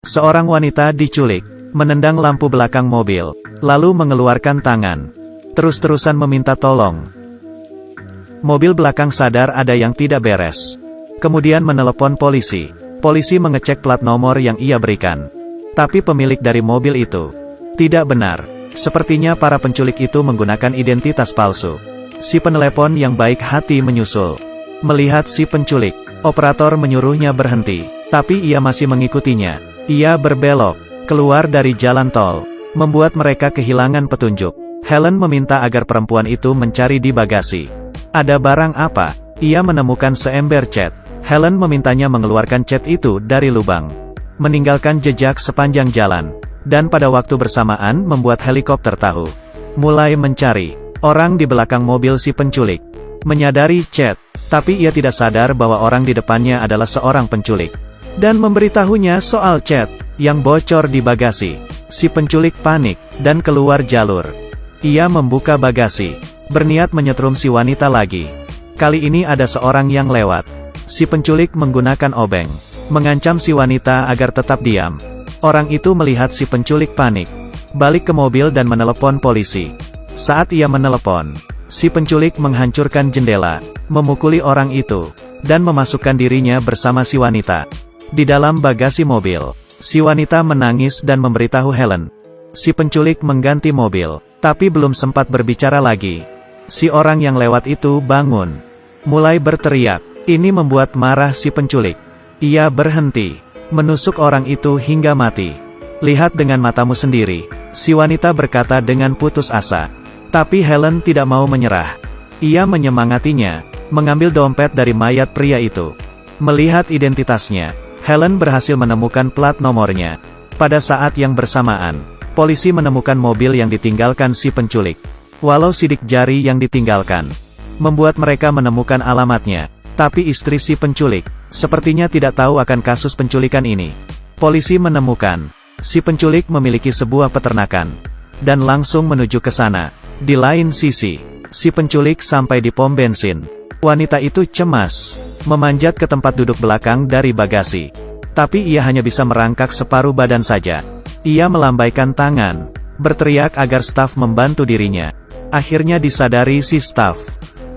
Seorang wanita diculik, menendang lampu belakang mobil, lalu mengeluarkan tangan, terus-terusan meminta tolong. Mobil belakang sadar ada yang tidak beres. Kemudian menelepon polisi. Polisi mengecek plat nomor yang ia berikan. Tapi pemilik dari mobil itu tidak benar. Sepertinya para penculik itu menggunakan identitas palsu. Si penelepon yang baik hati menyusul. Melihat si penculik, operator menyuruhnya berhenti, tapi ia masih mengikutinya. Ia berbelok keluar dari jalan tol, membuat mereka kehilangan petunjuk. Helen meminta agar perempuan itu mencari di bagasi. Ada barang apa? Ia menemukan seember cat. Helen memintanya mengeluarkan cat itu dari lubang, meninggalkan jejak sepanjang jalan, dan pada waktu bersamaan membuat helikopter tahu. Mulai mencari orang di belakang mobil si penculik. Menyadari cat, tapi ia tidak sadar bahwa orang di depannya adalah seorang penculik. Dan memberitahunya soal cat yang bocor di bagasi. Si penculik panik, dan keluar jalur. Ia membuka bagasi, berniat menyetrum si wanita lagi. Kali ini ada seorang yang lewat. Si penculik menggunakan obeng, mengancam si wanita agar tetap diam. Orang itu melihat si penculik panik, balik ke mobil dan menelepon polisi. Saat ia menelepon, si penculik menghancurkan jendela, memukuli orang itu, dan memasukkan dirinya bersama si wanita. Di dalam bagasi mobil, si wanita menangis dan memberitahu Helen. Si penculik mengganti mobil, tapi belum sempat berbicara lagi. Si orang yang lewat itu bangun, mulai berteriak. Ini membuat marah si penculik. Ia berhenti, menusuk orang itu hingga mati. Lihat dengan matamu sendiri, si wanita berkata dengan putus asa. Tapi Helen tidak mau menyerah. Ia menyemangatinya, mengambil dompet dari mayat pria itu. Melihat identitasnya, Helen berhasil menemukan plat nomornya. Pada saat yang bersamaan, polisi menemukan mobil yang ditinggalkan si penculik. Walau sidik jari yang ditinggalkan membuat mereka menemukan alamatnya. Tapi istri si penculik, sepertinya tidak tahu akan kasus penculikan ini. Polisi menemukan, si penculik memiliki sebuah peternakan, dan langsung menuju ke sana. Di lain sisi, si penculik sampai di pom bensin. Wanita itu cemas, memanjat ke tempat duduk belakang dari bagasi. Tapi ia hanya bisa merangkak separuh badan saja. Ia melambaikan tangan, berteriak agar staf membantu dirinya. Akhirnya disadari si staf.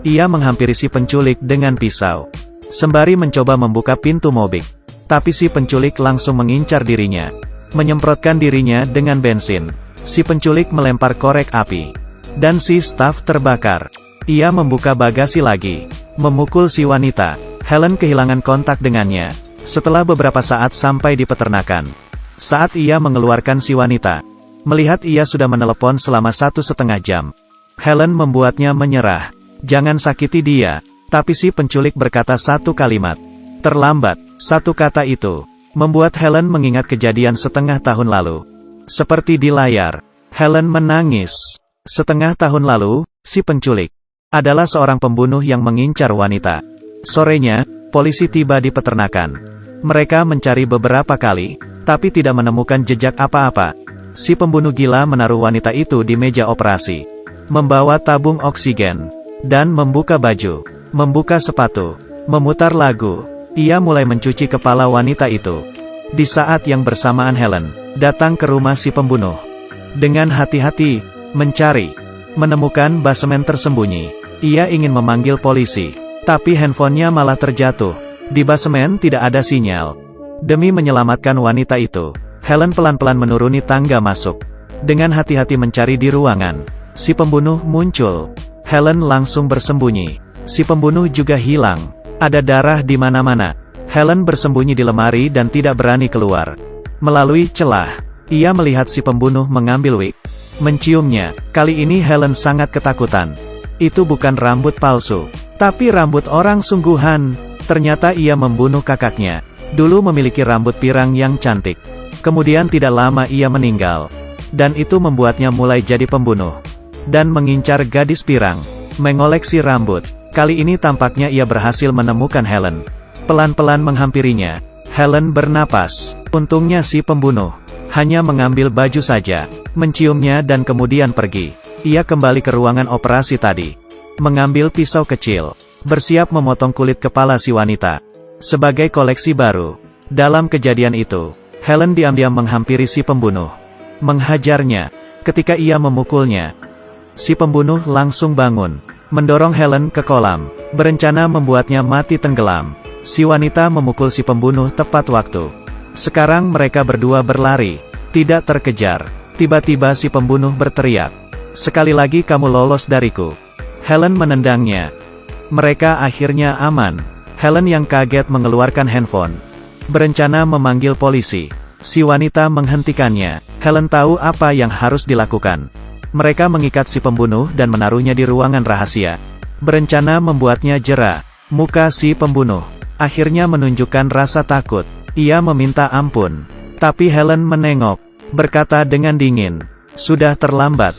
Ia menghampiri si penculik dengan pisau, sembari mencoba membuka pintu mobil. Tapi si penculik langsung mengincar dirinya, menyemprotkan dirinya dengan bensin. Si penculik melempar korek api, dan si staf terbakar. Ia membuka bagasi lagi, memukul si wanita. Helen kehilangan kontak dengannya, setelah beberapa saat sampai di peternakan. Saat ia mengeluarkan si wanita, melihat ia sudah menelepon selama 1,5 jam. Helen membuatnya menyerah. Jangan sakiti dia. Tapi si penculik berkata satu kalimat. Terlambat. Satu kata itu membuat Helen mengingat kejadian setengah tahun lalu. Seperti di layar, Helen menangis. Setengah tahun lalu, si penculik adalah seorang pembunuh yang mengincar wanita. Sorenya, polisi tiba di peternakan. Mereka mencari beberapa kali, tapi tidak menemukan jejak apa-apa. Si pembunuh gila menaruh wanita itu di meja operasi, membawa tabung oksigen, dan membuka baju, membuka sepatu, memutar lagu. Ia mulai mencuci kepala wanita itu. Di saat yang bersamaan Helen datang ke rumah si pembunuh. Dengan hati-hati, mencari, menemukan basemen tersembunyi. Ia ingin memanggil polisi, tapi handphonenya malah terjatuh. Di basemen tidak ada sinyal. Demi menyelamatkan wanita itu, Helen pelan-pelan menuruni tangga masuk. Dengan hati-hati mencari di ruangan, si pembunuh muncul. Helen langsung bersembunyi. Si pembunuh juga hilang. Ada darah di mana-mana. Helen bersembunyi di lemari dan tidak berani keluar. Melalui celah, ia melihat si pembunuh mengambil wig, menciumnya. Kali ini Helen sangat ketakutan. Itu bukan rambut palsu, tapi rambut orang sungguhan. Ternyata ia membunuh kakaknya. Dulu memiliki rambut pirang yang cantik. Kemudian tidak lama ia meninggal. Dan itu membuatnya mulai jadi pembunuh. Dan mengincar gadis pirang, mengoleksi rambut. Kali ini tampaknya ia berhasil menemukan Helen. Pelan-pelan menghampirinya. Helen bernapas. Untungnya si pembunuh hanya mengambil baju saja, menciumnya dan kemudian pergi. Ia kembali ke ruangan operasi tadi, mengambil pisau kecil, bersiap memotong kulit kepala si wanita. Sebagai koleksi baru. Dalam kejadian itu, Helen diam-diam menghampiri si pembunuh. Menghajarnya. Ketika ia memukulnya, si pembunuh langsung bangun, mendorong Helen ke kolam, berencana membuatnya mati tenggelam. Si wanita memukul si pembunuh tepat waktu. Sekarang mereka berdua berlari, tidak terkejar. Tiba-tiba si pembunuh berteriak, "Sekali lagi kamu lolos dariku." Helen menendangnya. Mereka akhirnya aman. Helen yang kaget mengeluarkan handphone, berencana memanggil polisi. Si wanita menghentikannya. Helen tahu apa yang harus dilakukan. Mereka mengikat si pembunuh dan menaruhnya di ruangan rahasia, berencana membuatnya jera. Muka si pembunuh akhirnya menunjukkan rasa takut. Ia meminta ampun. Tapi Helen menengok, berkata dengan dingin, "Sudah terlambat."